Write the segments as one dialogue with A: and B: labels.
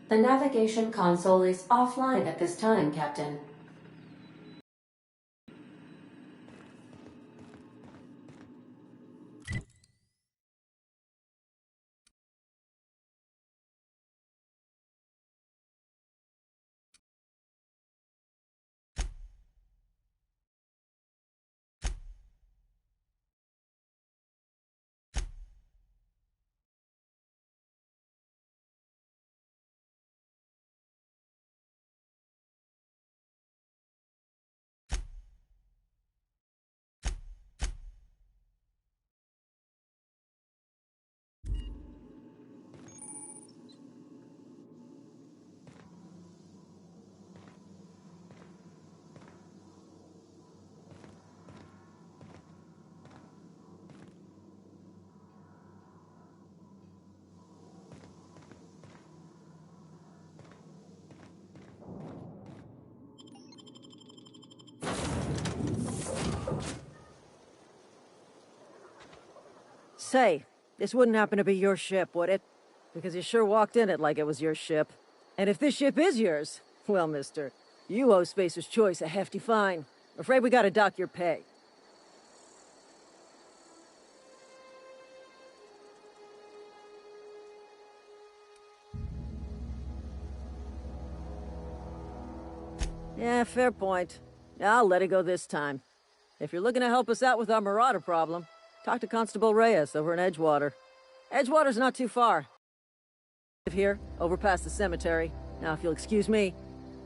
A: The navigation console is offline at this time, Captain.
B: Say, this wouldn't happen to be your ship, would it? Because you sure walked in it like it was your ship. And if this ship is yours, well, mister, you owe Spacer's Choice a hefty fine. Afraid we gotta dock your pay. Yeah, fair point. I'll let it go this time. If you're looking to help us out with our marauder problem, talk to Constable Reyes over in Edgewater. Edgewater's not too far. Here, over past the cemetery. Now, if you'll excuse me,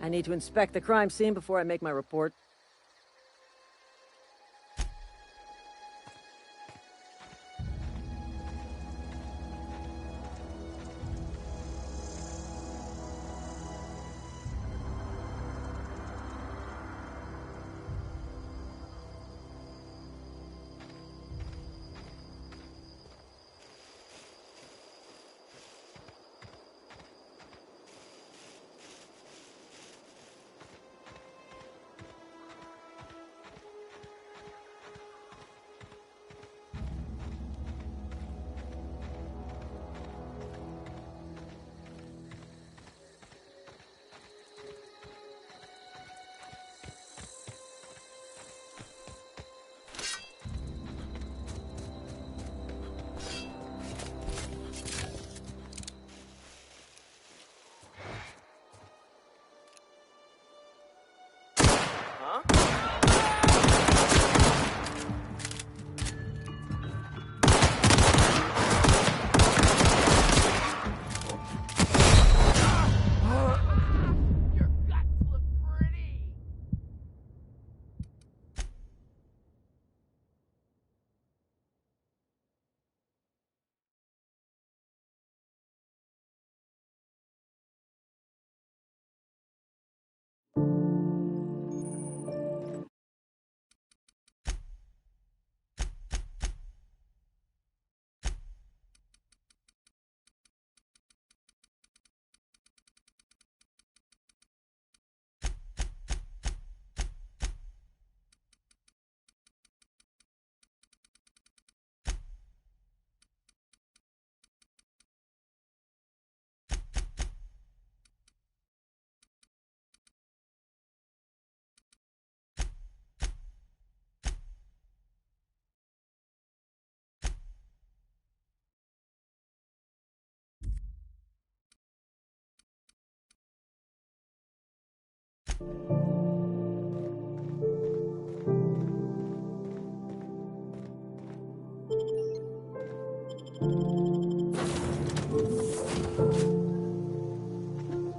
B: I need to inspect the crime scene before I make my report.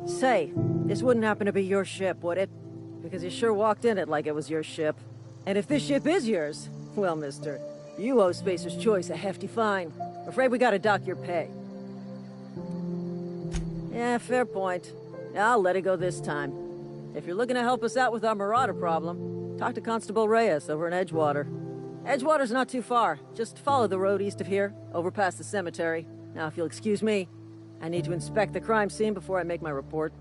B: Say, this wouldn't happen to be your ship, would it? Because you sure walked in it like it was your ship. And if this ship is yours, well, mister, you owe Spacer's Choice a hefty fine. Afraid we gotta dock your pay. Yeah, fair point. I'll let it go this time. If you're looking to help us out with our marauder problem, talk to Constable Reyes over in Edgewater. Edgewater's not too far. Just follow the road east of here, over past the cemetery. Now, if you'll excuse me, I need to inspect the crime scene before I make my report.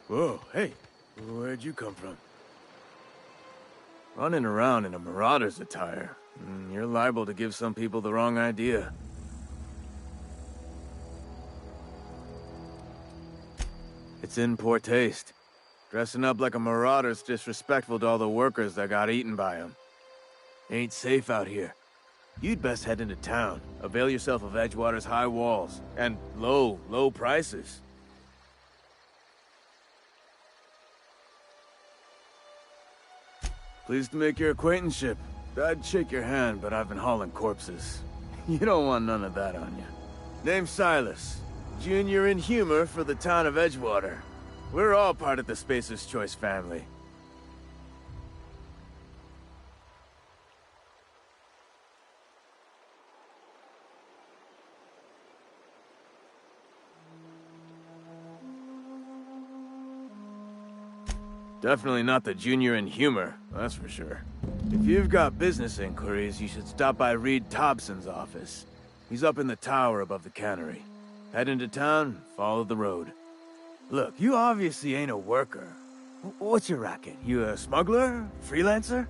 C: Whoa, hey, where'd you come from? Running around in a marauder's attire. You're liable to give some people the wrong idea. It's in poor taste. Dressing up like a marauder's disrespectful to all the workers that got eaten by them. Ain't safe out here. You'd best head into town. Avail yourself of Edgewater's high walls. And low prices. Pleased to make your acquaintanceship. I'd shake your hand, but I've been hauling corpses. You don't want none of that on you. Name's Silas. Junior in humor for the town of Edgewater. We're all part of the Spacer's Choice family. Definitely not the junior in humor, that's for sure. If you've got business inquiries, you should stop by Reed Thompson's office. He's up in the tower above the cannery. Head into town, follow the road. Look, you obviously ain't a worker. What's your racket? You a smuggler? Freelancer?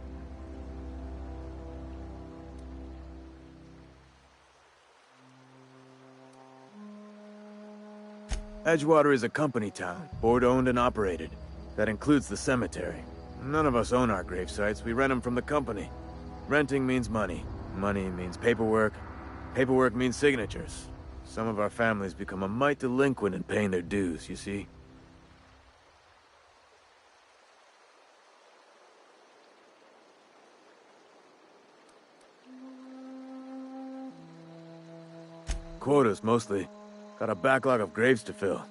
C: Edgewater is a company town, board-owned and operated. That includes the cemetery. None of us own our grave sites, we rent them from the company. Renting means money. Money means paperwork. Paperwork means signatures. Some of our families become a mite delinquent in paying their dues, you see? Quotas, mostly. Got a backlog of graves to fill.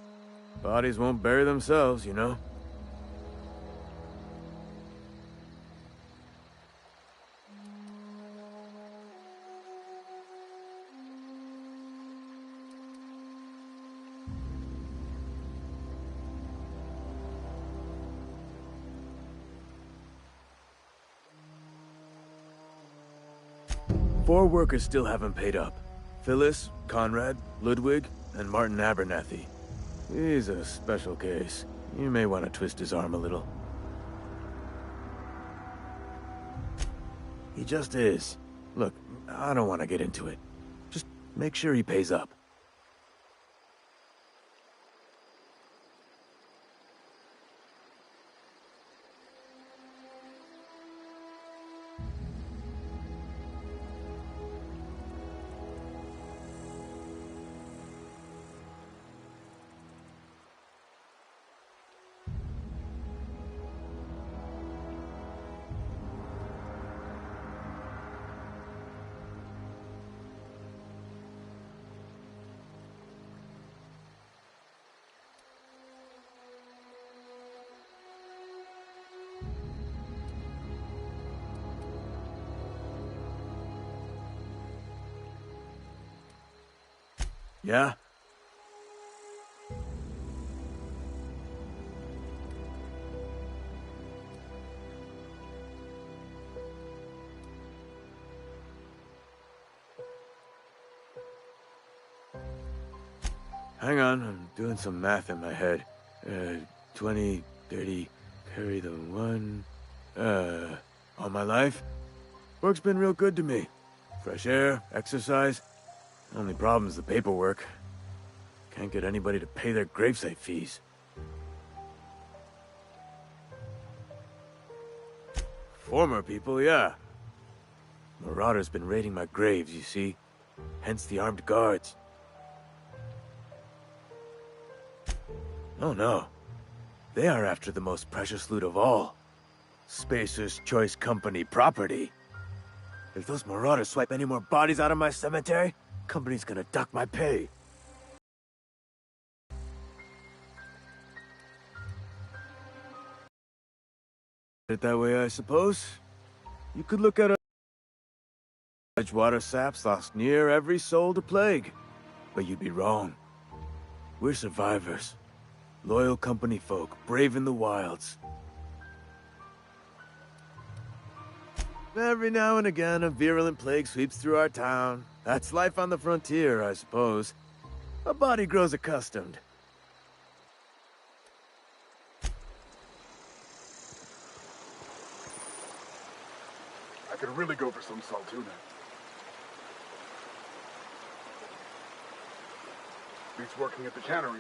C: Bodies won't bury themselves, you know? Four workers still haven't paid up. Phyllis, Conrad, Ludwig, and Martin Abernathy. He's a special case. You may want to twist his arm a little. He just is. Look, I don't want to get into it. Just make sure he pays up. Yeah? Hang on, I'm doing some math in my head. 20, 30, carry the one... all my life? Work's been real good to me. Fresh air, exercise. Only problem's the paperwork. Can't get anybody to pay their gravesite fees. Former people, yeah. Marauders been raiding my graves, you see. Hence the armed guards. Oh no. They are after the most precious loot of all. Spacer's Choice Company property. If those marauders swipe any more bodies out of my cemetery, company's gonna duck my pay. It that way, I suppose. You could look at a... Edgewater saps lost near every soul to plague. But you'd be wrong. We're survivors. Loyal company folk, brave in the wilds. Every now and again, a virulent plague sweeps through our town. That's life on the frontier, I suppose. A body grows accustomed.
D: I could really go for some salt tuna. Beats working at the cannery.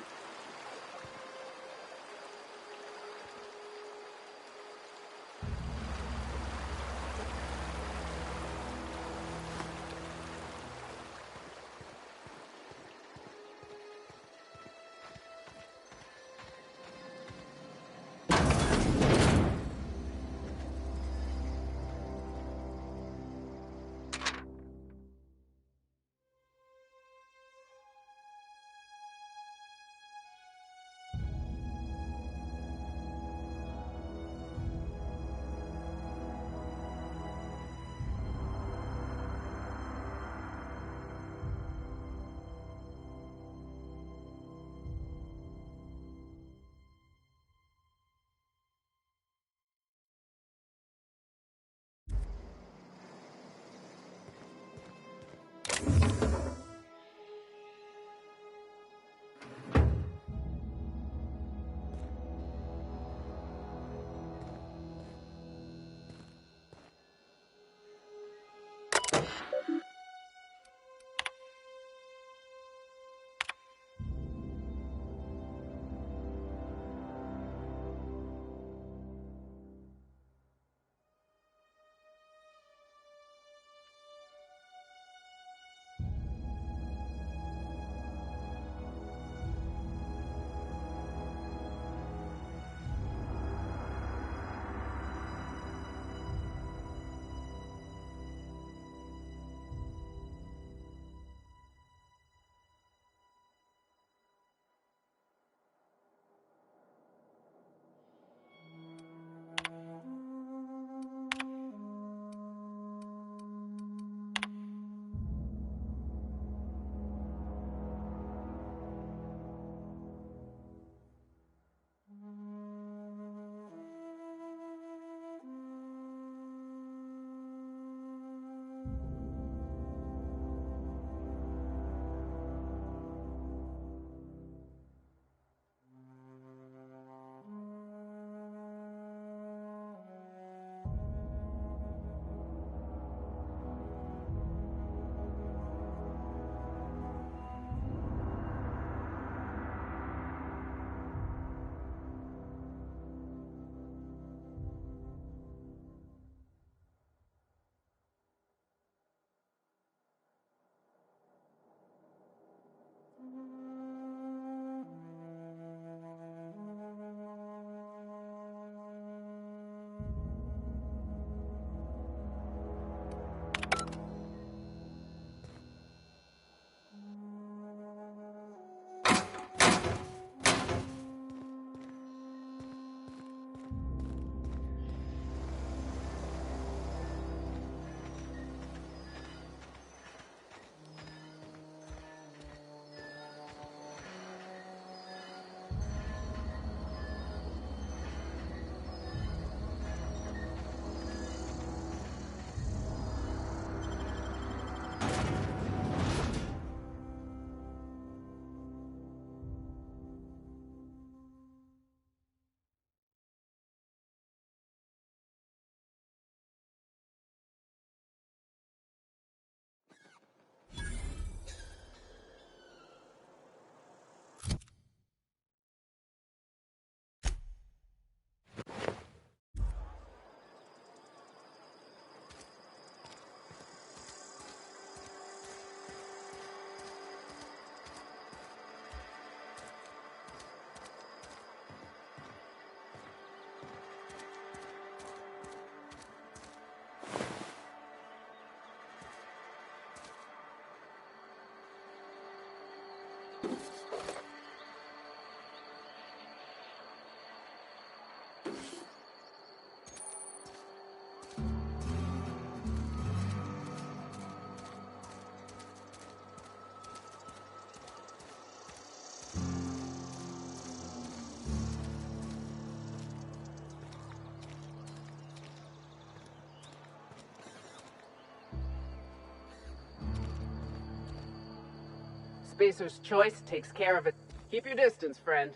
E: Spacer's choice takes care of it. Keep your distance, friend.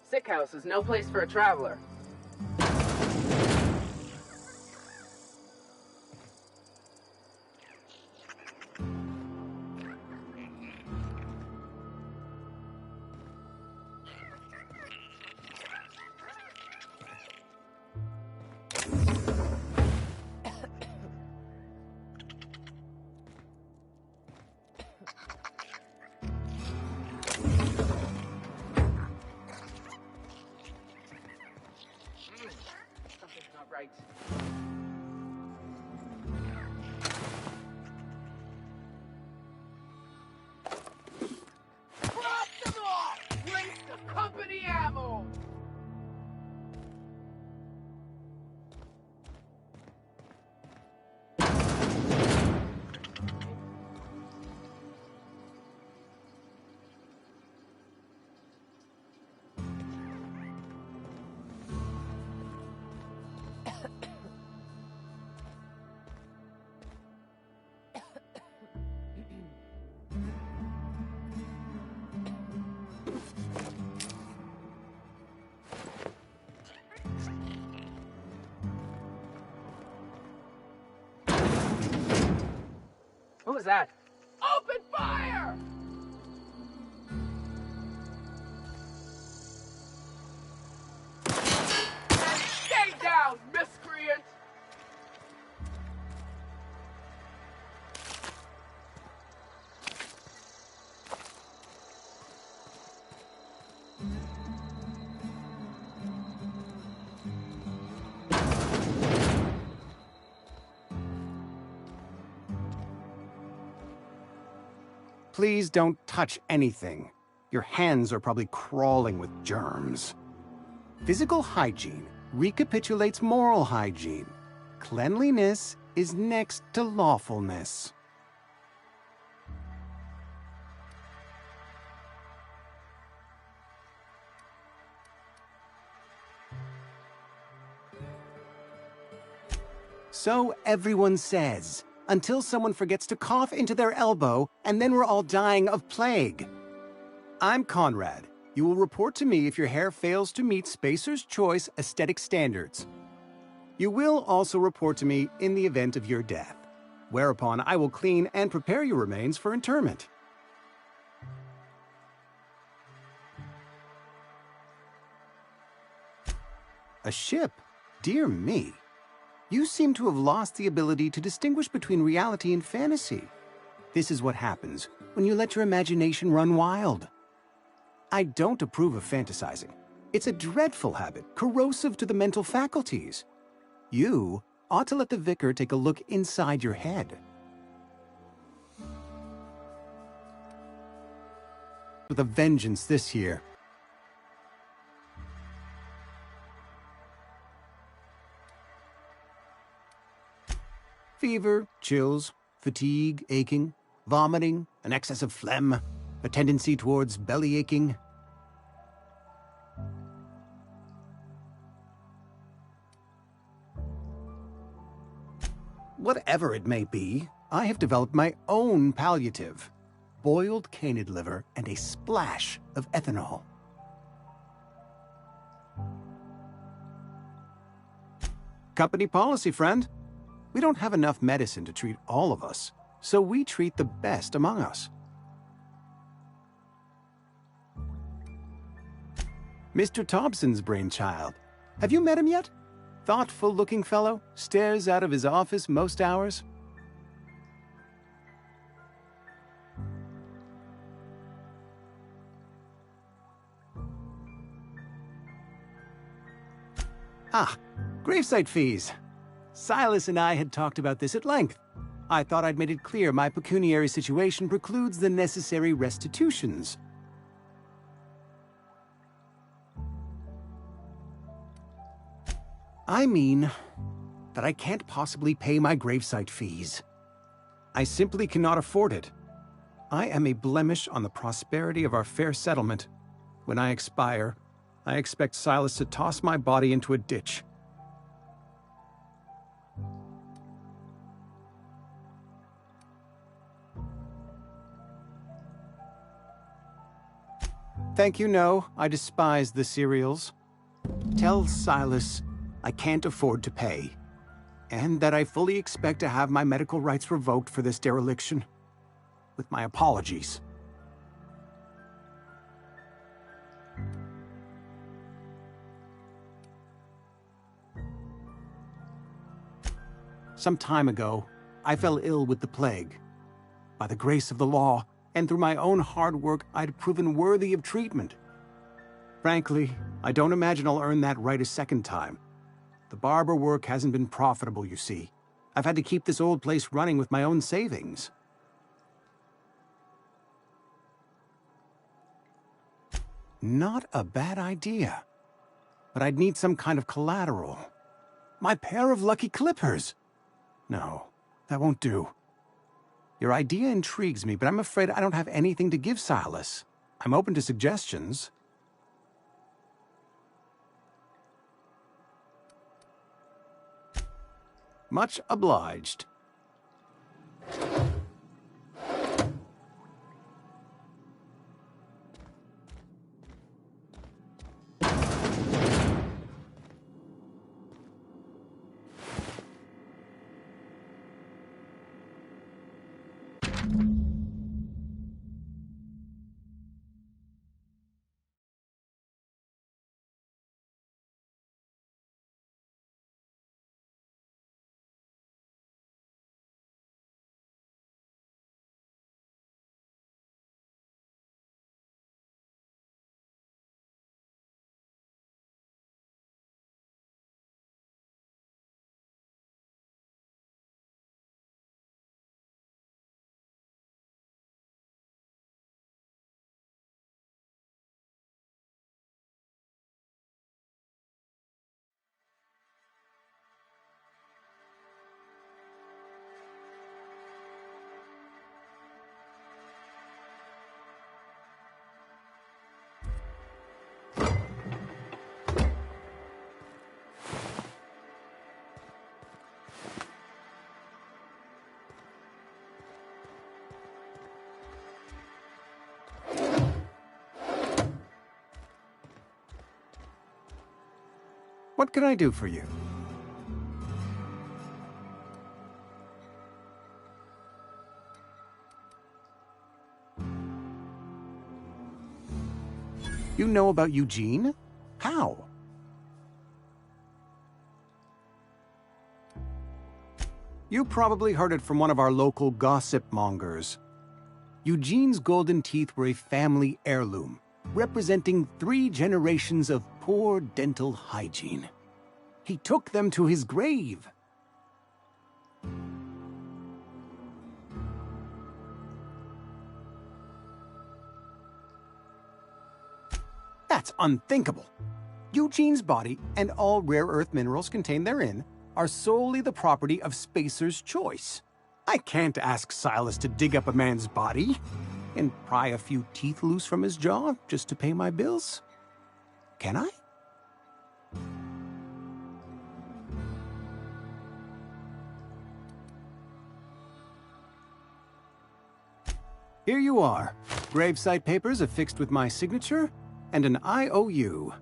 E: Sick house is no place for a traveler. right. Cross them off! Waste of company ammo! What was that? Open fire! Stay down, miscreant!
F: Please don't touch anything. Your hands are probably crawling with germs. Physical hygiene recapitulates moral hygiene. Cleanliness is next to lawfulness. So everyone says, until someone forgets to cough into their elbow, and then we're all dying of plague. I'm Conrad. You will report to me if your hair fails to meet Spacer's Choice aesthetic standards. You will also report to me in the event of your death, whereupon I will clean and prepare your remains for interment. A ship? Dear me. You seem to have lost the ability to distinguish between reality and fantasy. This is what happens when you let your imagination run wild. I don't approve of fantasizing. It's a dreadful habit, corrosive to the mental faculties. You ought to let the vicar take a look inside your head. With a vengeance this year. Fever, chills, fatigue, aching, vomiting, an excess of phlegm, a tendency towards belly aching. Whatever it may be, I have developed my own palliative. Boiled canid liver and a splash of ethanol. Company policy, friend. We don't have enough medicine to treat all of us, so we treat the best among us. Mr. Thompson's brainchild. Have you met him yet? Thoughtful-looking fellow, stares out of his office most hours. Ah, gravesite fees. Silas and I had talked about this at length. I thought I'd made it clear my pecuniary situation precludes the necessary restitutions. I mean that I can't possibly pay my gravesite fees. I simply cannot afford it. I am a blemish on the prosperity of our fair settlement. When I expire, I expect Silas to toss my body into a ditch. Thank you, no. I despise the cereals. Tell Silas I can't afford to pay, and that I fully expect to have my medical rights revoked for this dereliction. With my apologies. Some time ago, I fell ill with the plague. By the grace of the law, and through my own hard work, I'd proven worthy of treatment. Frankly, I don't imagine I'll earn that right a second time. The barber work hasn't been profitable, you see. I've had to keep this old place running with my own savings. Not a bad idea. But I'd need some kind of collateral. My pair of lucky clippers! No, that won't do. Your idea intrigues me, but I'm afraid I don't have anything to give Silas. I'm open to suggestions. Much obliged. What can I do for you? You know about Eugene? How? You probably heard it from one of our local gossip mongers. Eugene's golden teeth were a family heirloom, representing 3 generations of poor dental hygiene. He took them to his grave. That's unthinkable. Eugene's body and all rare earth minerals contained therein are solely the property of Spacer's choice. I can't ask Silas to dig up a man's body and pry a few teeth loose from his jaw just to pay my bills. Can I? Here you are. Gravesite papers affixed with my signature and an IOU.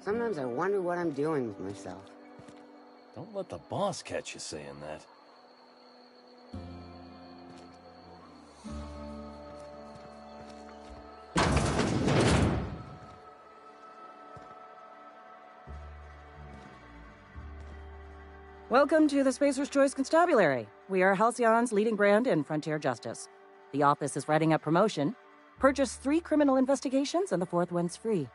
G: Sometimes I wonder what I'm doing with myself.
H: Don't let the boss catch you saying that.
B: Welcome to the Spacer's Choice Constabulary. We are Halcyon's leading brand in frontier justice. The office is writing up promotion. Purchase 3 criminal investigations and the 4th one's free.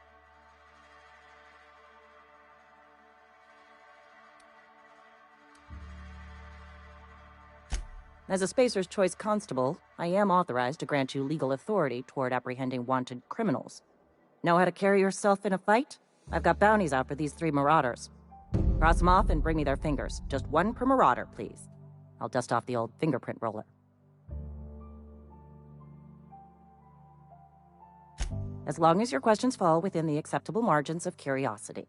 B: As a Spacer's Choice Constable, I am authorized to grant you legal authority toward apprehending wanted criminals. Know how to carry yourself in a fight? I've got bounties out for these 3 marauders. Cross them off and bring me their fingers. Just 1 per marauder, please. I'll dust off the old fingerprint roller. As long as your questions fall within the acceptable margins of curiosity.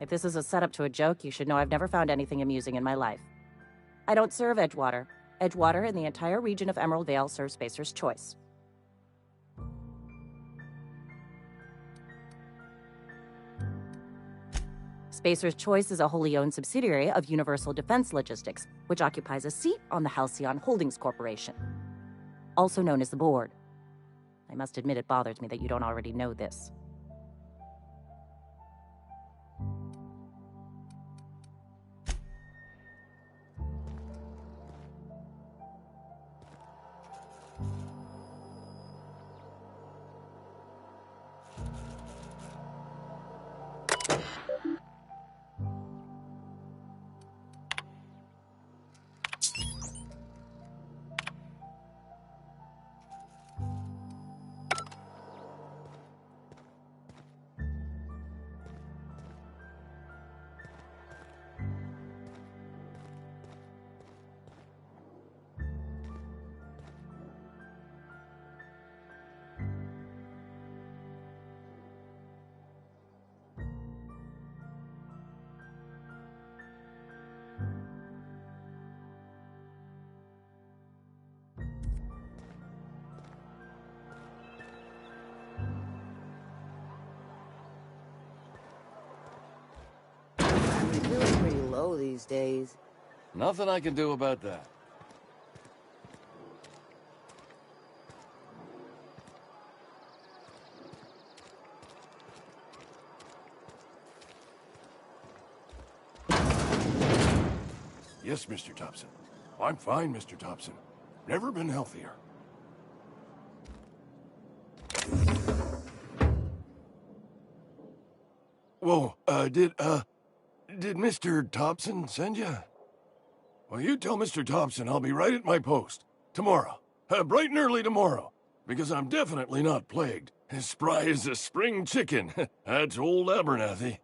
B: If this is a setup to a joke, you should know I've never found anything amusing in my life. I don't serve Edgewater. Edgewater and the entire region of Emerald Vale serve Spacer's Choice. Spacer's Choice is a wholly owned subsidiary of Universal Defense Logistics, which occupies a seat on the Halcyon Holdings Corporation, also known as the Board. I must admit it bothers me that you don't already know this.
G: These days.
H: Nothing I can do about that.
I: Yes, Mr. Thompson. I'm fine, Mr. Thompson. Never been healthier. Whoa, did Mr. Thompson send you? Well, you tell Mr. Thompson I'll be right at my post. Tomorrow. Bright and early tomorrow. Because I'm definitely not plagued. As spry as a spring chicken. That's old Abernathy.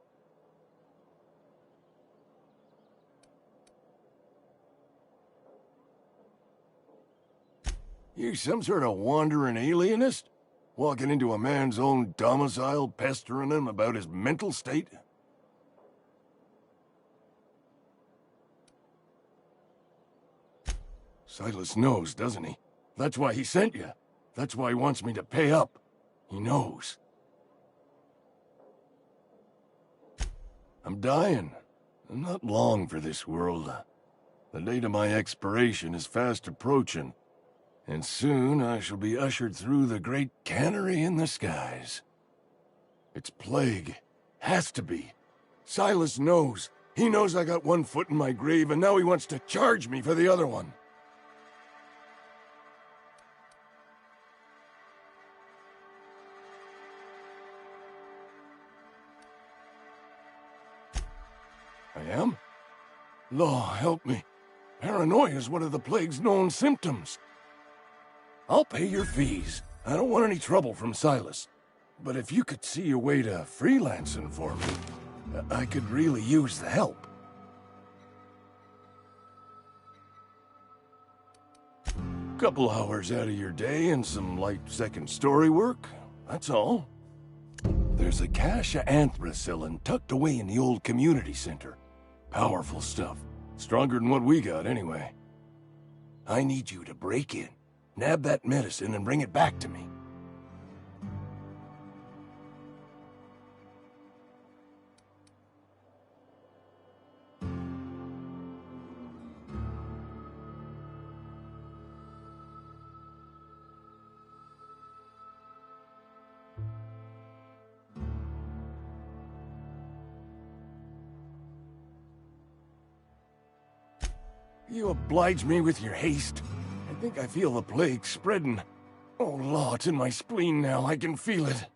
I: You some sort of wandering alienist? Walking into a man's own domicile, pestering him about his mental state? Silas knows, doesn't he? That's why he sent you. That's why he wants me to pay up. He knows. I'm dying. I'm not long for this world. The date of my expiration is fast approaching, and soon I shall be ushered through the great cannery in the skies. It's plague. Has to be. Silas knows. He knows I got one foot in my grave, and now he wants to charge me for the other one. I am? Law, help me. Paranoia is one of the plague's known symptoms. I'll pay your fees. I don't want any trouble from Silas. But if you could see a way to freelancing for me, I could really use the Couple hours out of your day and some light second story work, that's all. There's a cache of anthracillin tucked away in the old community center. Powerful stuff. Stronger than what we got, anyway. I need you to break in, nab that medicine, and bring it back to me. You oblige me with your haste. I think I feel the plague spreading. Oh, Law, it's in my spleen now. I can feel it.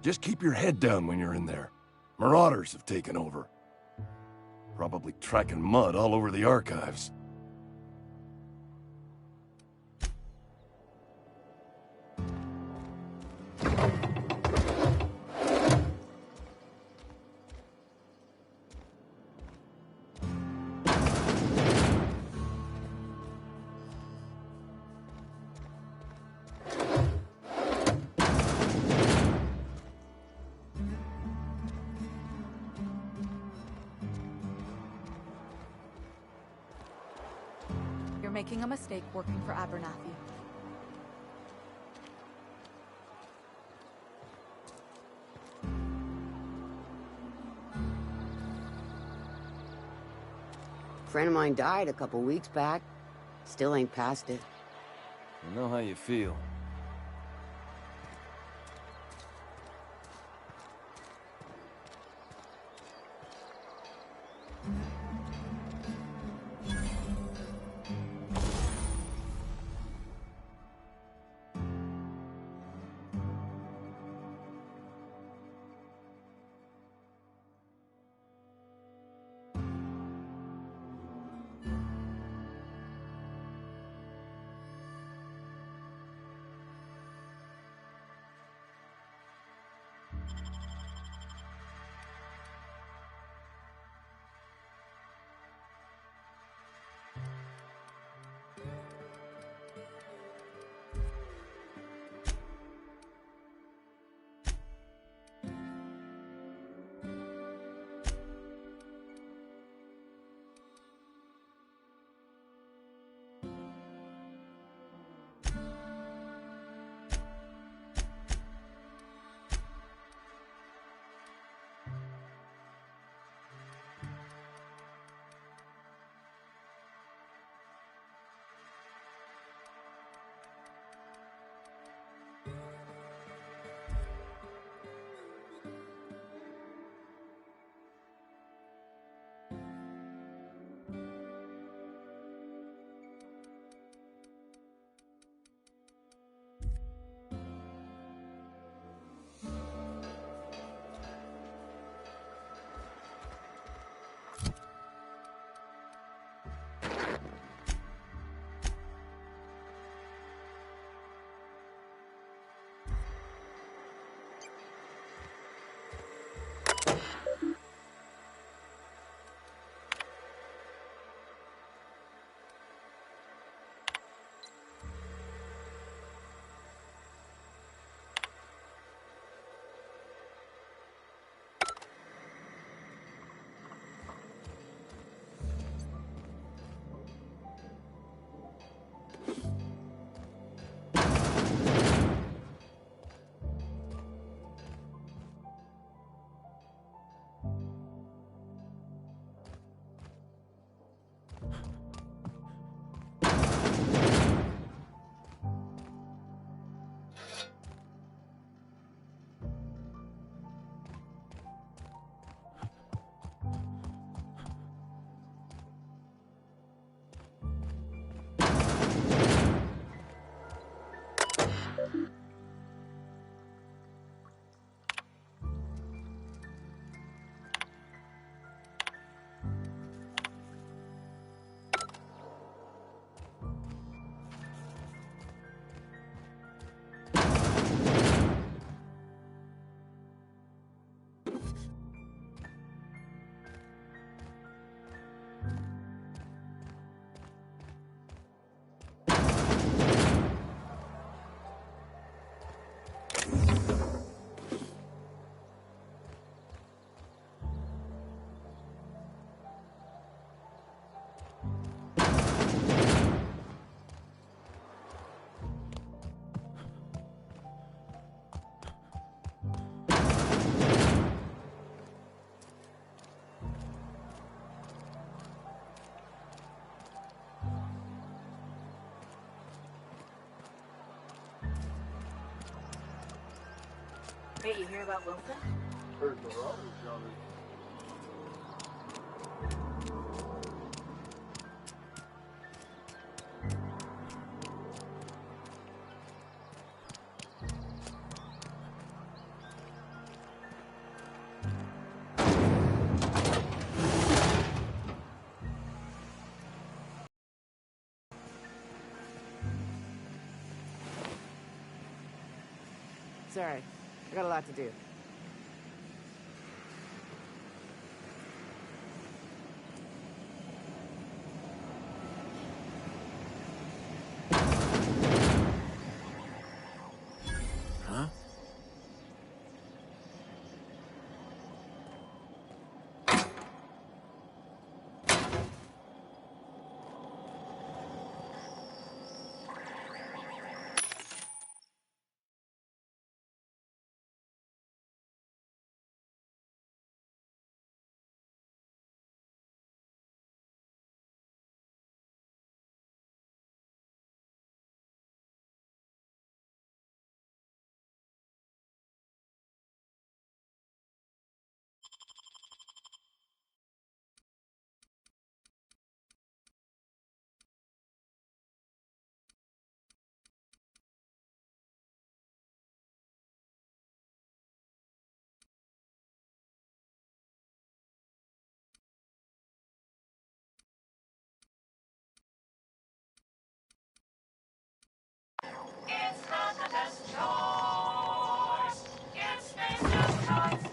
I: Just keep your head down when you're in there. Marauders have taken over. Probably tracking mud all over the archives.
J: You're making a mistake working for Abernathy.
G: Friend of mine died a couple weeks back. Still ain't past it.
H: I know how you feel.
E: Hey, you hear about Wilson?
D: Heard the road, Johnny.
G: Sorry, I got a lot to do.
C: Huh?
K: It's not the best choice. It's Mr. Choice.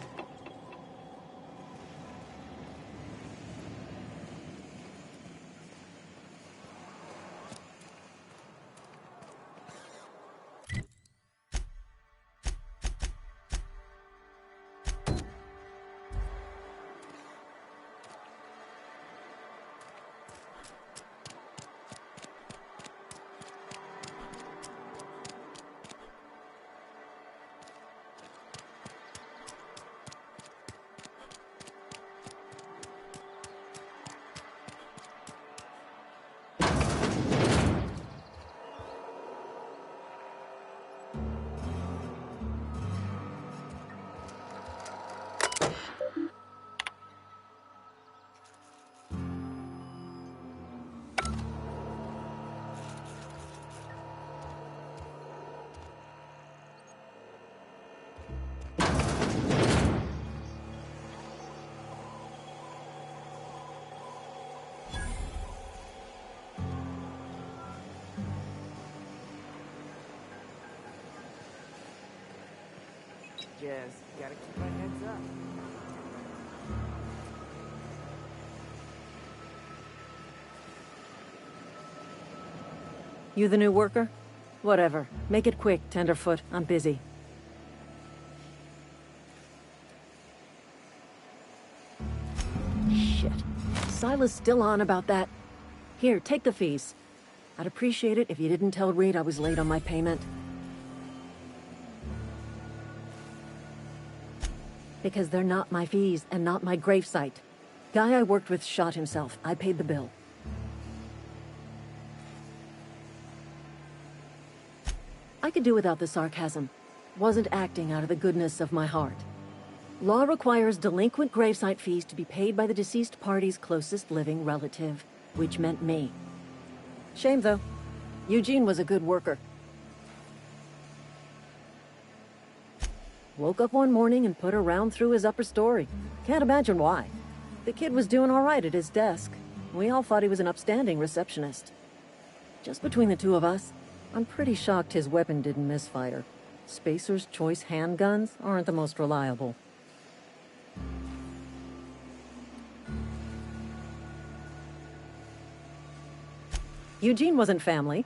G: Just gotta keep my heads up.
B: You the new worker? Whatever. Make it quick, Tenderfoot. I'm busy. Shit. Silas still on about that. Here, take the fees. I'd appreciate it if you didn't tell Reed I was late on my payment. Because they're not my fees and not my gravesite. Guy I worked with shot himself. I paid the bill. I could do without the sarcasm. Wasn't acting out of the goodness of my heart. Law requires delinquent gravesite fees to be paid by the deceased party's closest living relative, which meant me. Shame, though. Eugene was a good worker. Woke up one morning and put a round through his upper story. Can't imagine why. The kid was doing all right at his desk. We all thought he was an upstanding receptionist. Just between the two of us, I'm pretty shocked his weapon didn't misfire. Spacer's Choice handguns aren't the most reliable. Eugene wasn't family.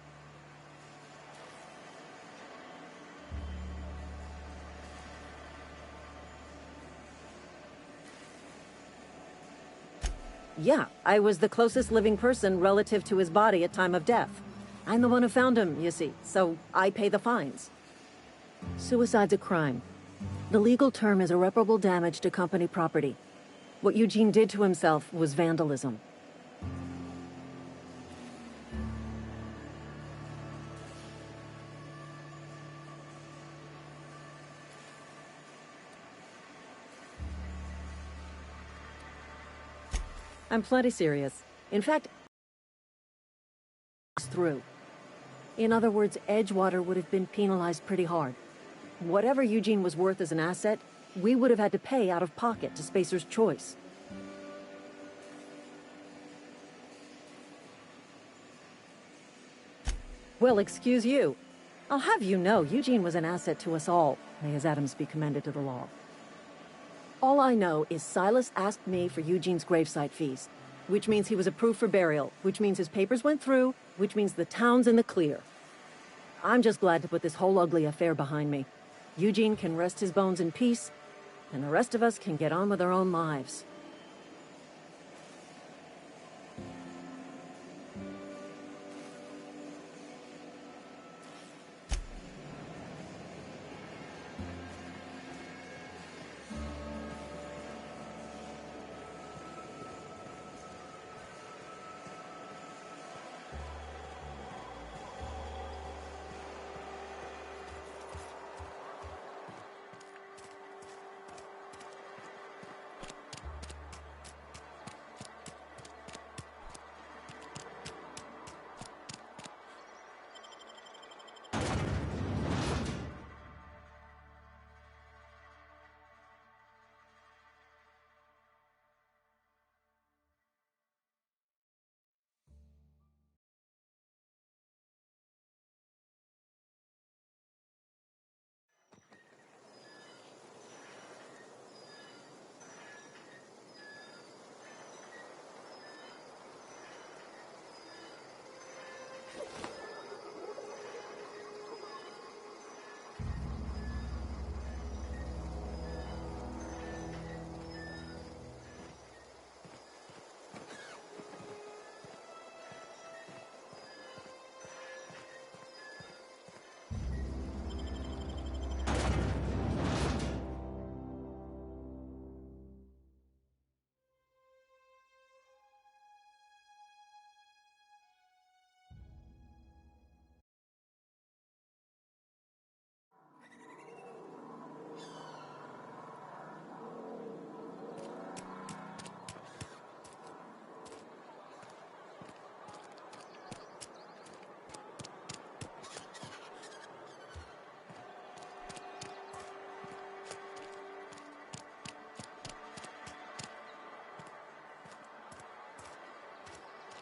B: Yeah, I was the closest living person relative to his body at time of death. I'm the one who found him, you see, so I pay the fines. Suicide's a crime. The legal term is irreparable damage to company property. What Eugene did to himself was vandalism. I'm plenty serious. In fact, through. In other words, Edgewater would have been penalized pretty hard. Whatever Eugene was worth as an asset, we would have had to pay out of pocket to Spacer's Choice. Well, excuse you. I'll have you know, Eugene was an asset to us all. May his atoms be commended to the law. All I know is Silas asked me for Eugene's gravesite fees, which means he was approved for burial, which means his papers went through, which means the town's in the clear. I'm just glad to put this whole ugly affair behind me. Eugene can rest his bones in peace, and the rest of us can get on with our own lives.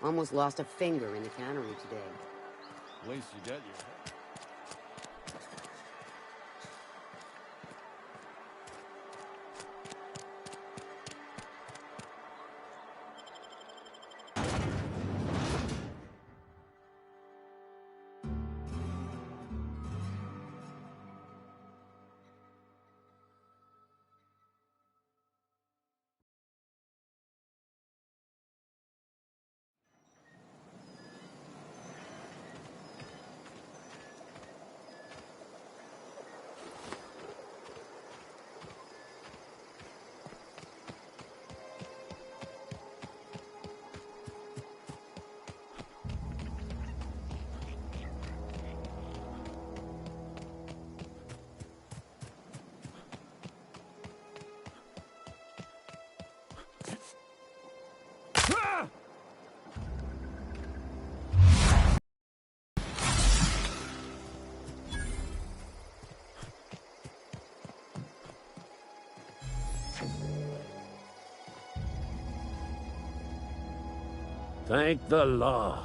G: Almost lost a finger in the cannery today.
H: At least you got your head.
L: Thank the law.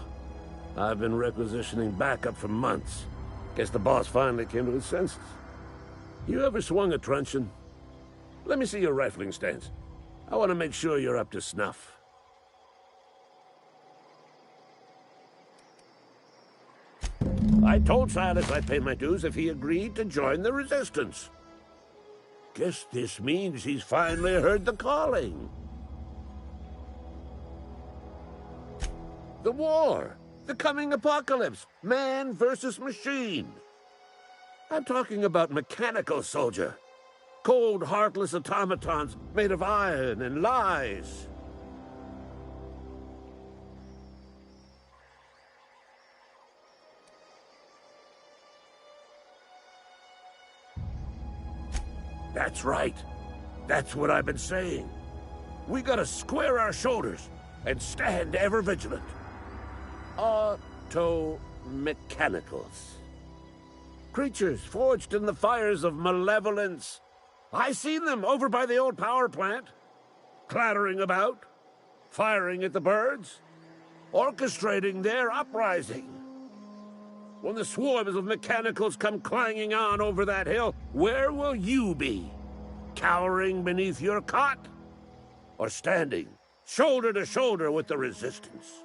L: I've been requisitioning backup for months. Guess the boss finally came to his senses. You ever swung a truncheon? Let me see your rifling stance. I want to make sure you're up to snuff. I told Silas I'd pay my dues if he agreed to join the resistance. Guess this means he's finally heard the calling. The war, the coming apocalypse, man versus machine. I'm talking about mechanical soldier. Cold, heartless automatons made of iron and lies. That's right. That's what I've been saying. We gotta square our shoulders. and stand ever vigilant. Auto-mechanicals. Creatures forged in the fires of malevolence. I seen them over by the old power plant, clattering about, firing at the birds, orchestrating their uprising. When the swarms of mechanicals come clanging on over that hill, where will you be? Cowering beneath your cot? Or standing shoulder to shoulder with the resistance?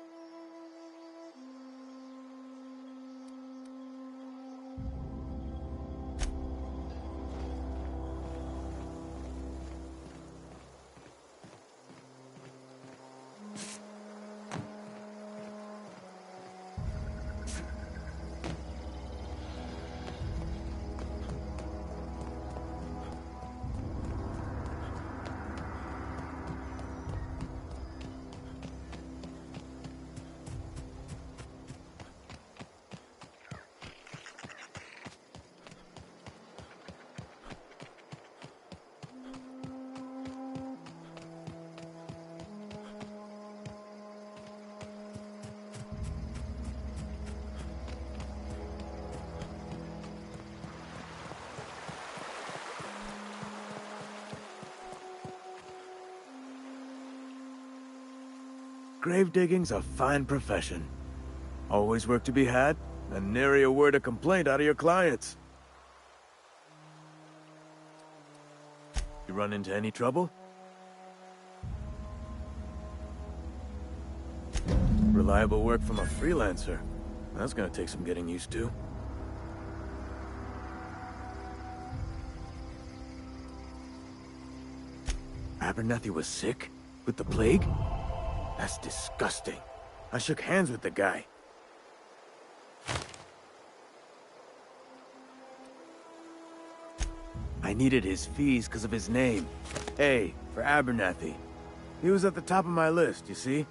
C: Grave digging's a fine profession. Always work to be had, and nary a word of complaint out of your clients. You run into any trouble? Reliable work from a freelancer. That's gonna take some getting used to. Abernathy was sick? With the plague? That's disgusting. I shook hands with the guy. I needed his fees because of his name. A, for Abernathy. He was at the top of my list, you see?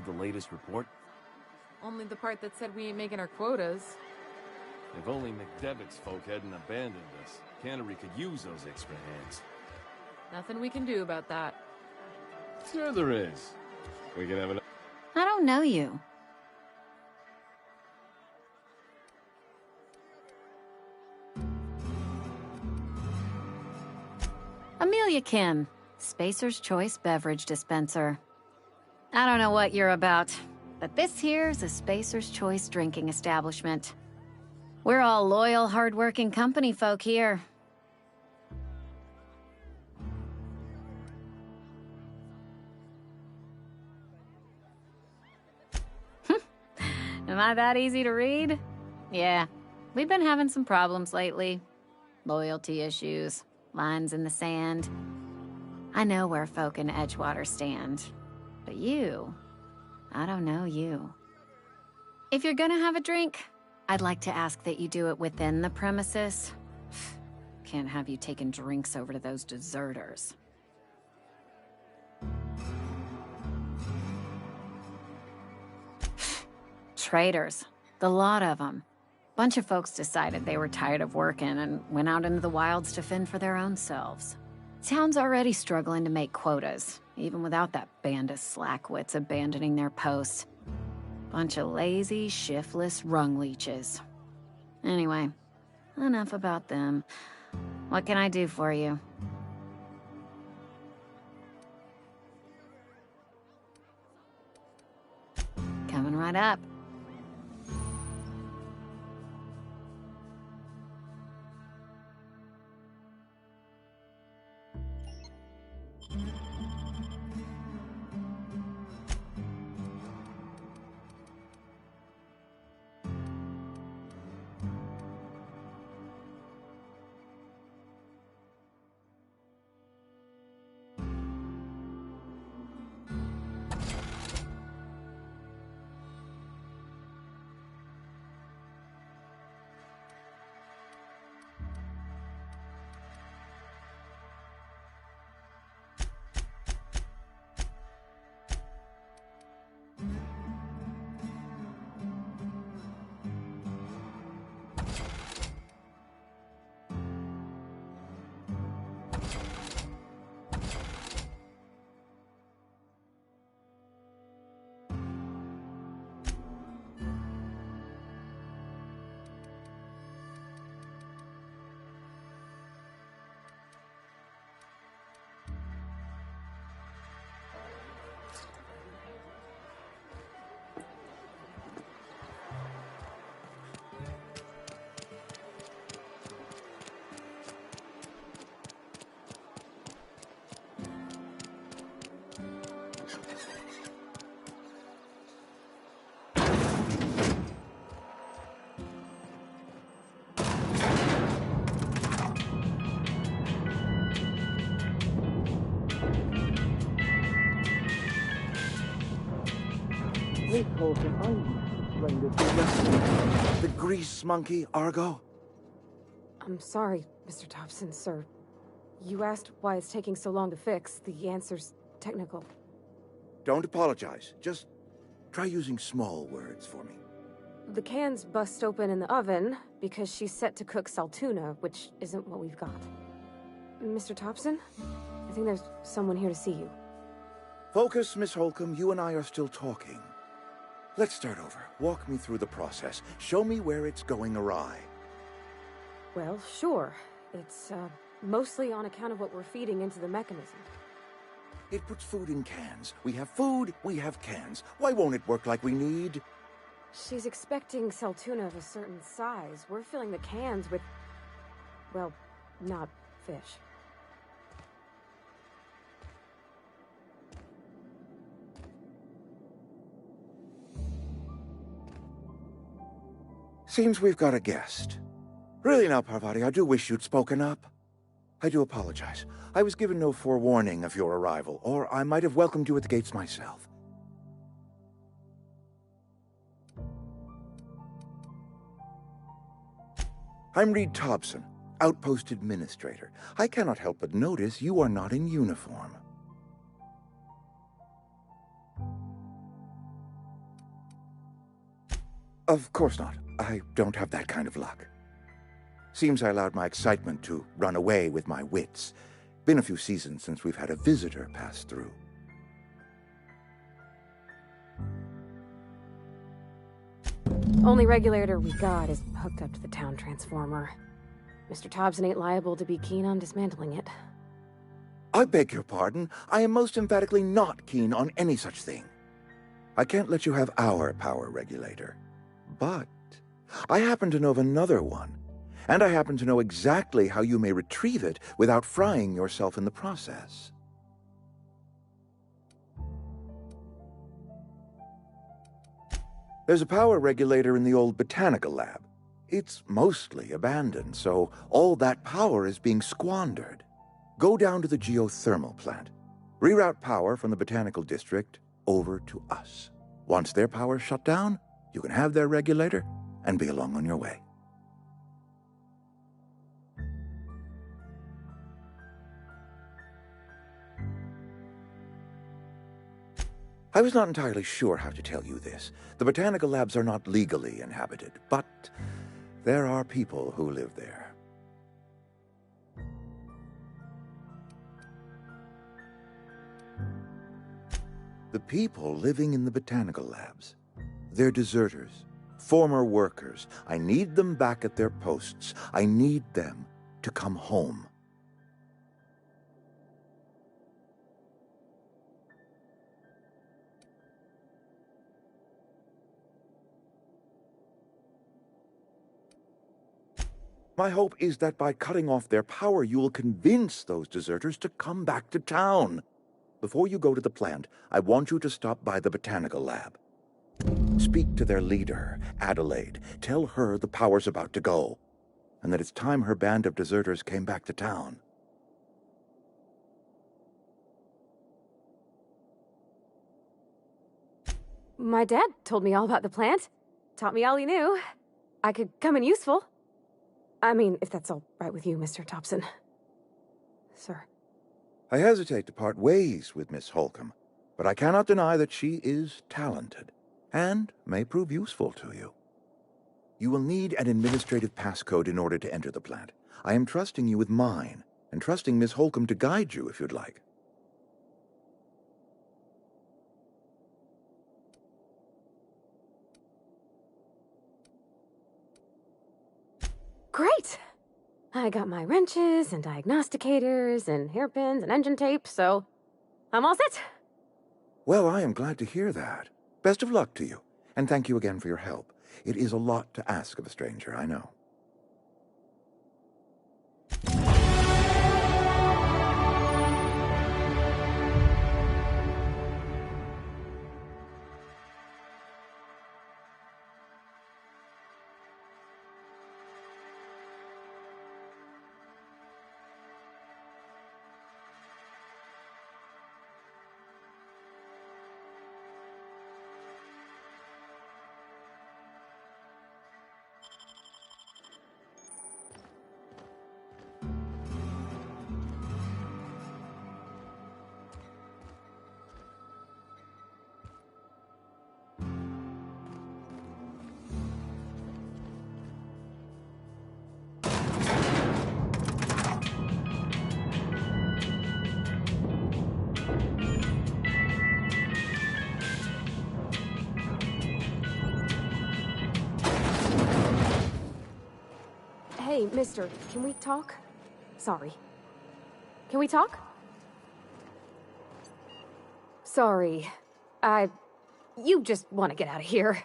H: The latest report?
J: Only the part that said we ain't making our quotas.
H: If only McDevitt's folk hadn't abandoned us, Cannery could use those extra hands.
J: Nothing we can do about that.
H: Sure there is. We can have an...
M: I don't know you. Amelia Kim, Spacer's Choice Beverage Dispenser. I don't know what you're about, but this here's a Spacer's Choice drinking establishment. We're all loyal, hard-working company folk here. Am I that easy to read? Yeah, we've been having some problems lately. Loyalty issues, lines in the sand. I know where folk in Edgewater stand. But you, I don't know you. If you're gonna have a drink, I'd like to ask that you do it within the premises. Can't have you taking drinks over to those deserters. Traitors. The lot of them. Bunch of folks decided they were tired of working and went out into the wilds to fend for their own selves. Town's already struggling to make quotas, even without that band of slackwits abandoning their posts. Bunch of lazy, shiftless rung leeches. Anyway, enough about them. What can I do for you? Coming right up.
N: The grease monkey, Argo?
O: I'm sorry, Mr. Thompson, sir. You asked why it's taking so long to fix. The answer's technical.
N: Don't apologize. Just try using small words for me.
O: The can's bust open in the oven because she's set to cook saltuna, which isn't what we've got. Mr. Thompson? I think there's someone here to see you.
N: Focus, Miss Holcomb. You and I are still talking. Let's start over. Walk me through the process. Show me where it's going awry.
O: Well, sure. It's, mostly on account of what we're feeding into the mechanism.
N: It puts food in cans. We have food, we have cans. Why won't it work like we need?
O: She's expecting saltuna of a certain size. We're filling the cans with, well, not fish.
N: Seems we've got a guest. Really now, Parvati, I do wish you'd spoken up. I do apologize. I was given no forewarning of your arrival, or I might have welcomed you at the gates myself. I'm Reed Thompson, Outpost Administrator. I cannot help but notice you are not in uniform. Of course not. I don't have that kind of luck. Seems I allowed my excitement to run away with my wits. Been a few seasons since we've had a visitor pass through.
O: Only regulator we got is hooked up to the town transformer. Mr. Thompson ain't liable to be keen on dismantling it.
N: I beg your pardon. I am most emphatically not keen on any such thing. I can't let you have our power regulator. But I happen to know of another one, and I happen to know exactly how you may retrieve it without frying yourself in the process. There's a power regulator in the old botanical lab. It's mostly abandoned, so all that power is being squandered. Go down to the geothermal plant. Reroute power from the botanical district over to us. Once their power's shut down, you can have their regulator and be along on your way. I was not entirely sure how to tell you this. The botanical labs are not legally inhabited, but there are people who live there. The people living in the botanical labs, they're deserters, former workers. I need them back at their posts. I need them to come home. My hope is that by cutting off their power, you will convince those deserters to come back to town. Before you go to the plant, I want you to stop by the botanical lab. Speak to their leader, Adelaide. Tell her the power's about to go, and that it's time her band of deserters came back to town.
O: My dad told me all about the plant. Taught me all he knew. I could come in useful. I mean, if that's all right with you, Mr. Thompson. Sir.
N: I hesitate to part ways with Miss Holcomb, but I cannot deny that she is talented, and may prove useful to you. You will need an administrative passcode in order to enter the plant. I am trusting you with mine, and trusting Miss Holcomb to guide you if you'd like.
O: Great! I got my wrenches and diagnosticators and hairpins and engine tape, so I'm all set.
N: Well, I am glad to hear that. Best of luck to you, and thank you again for your help. It is a lot to ask of a stranger, I know.
O: Hey, mister, can we talk? Sorry. Can we talk? Sorry. You just want to get out of here.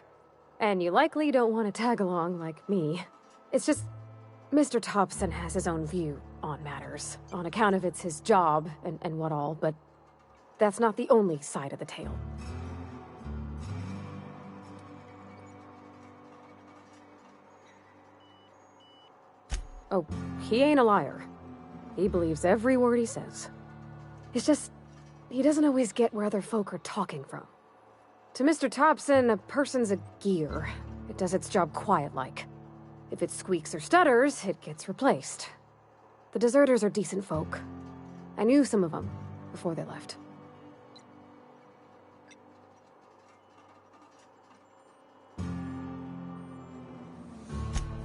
O: And you likely don't want to tag along like me. It's just, Mr. Thompson has his own view on matters, on account of it's his job and what all, but that's not the only side of the tale. Oh, he ain't a liar. He believes every word he says. It's just, he doesn't always get where other folk are talking from. To Mr. Thompson, a person's a gear. It does its job quiet-like. If it squeaks or stutters, it gets replaced. The deserters are decent folk. I knew some of them before they left.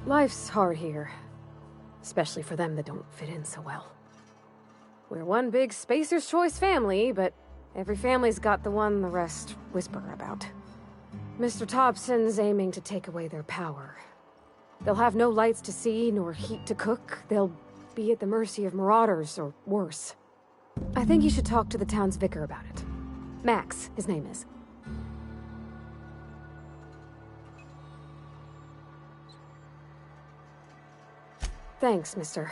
O: Life's hard here. Especially for them that don't fit in so well. We're one big Spacer's Choice family, but every family's got the one the rest whisper about. Mr. Thompson's aiming to take away their power. They'll have no lights to see, nor heat to cook. They'll be at the mercy of marauders, or worse. I think you should talk to the town's vicar about it. Max, his name is. Thanks, mister.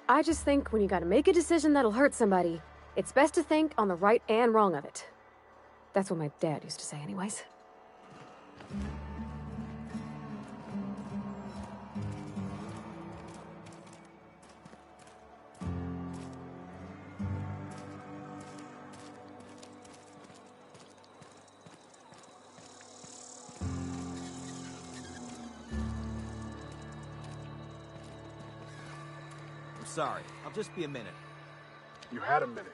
O: I just think when you gotta make a decision that'll hurt somebody, it's best to think on the right and wrong of it. That's what my dad used to say anyways.
P: Sorry, I'll just be a minute.
D: You had a minute.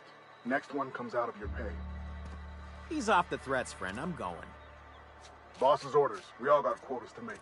D: Next one comes out of your pay.
P: Ease off the threats, friend. I'm going.
D: Boss's orders. We all got quotas to make.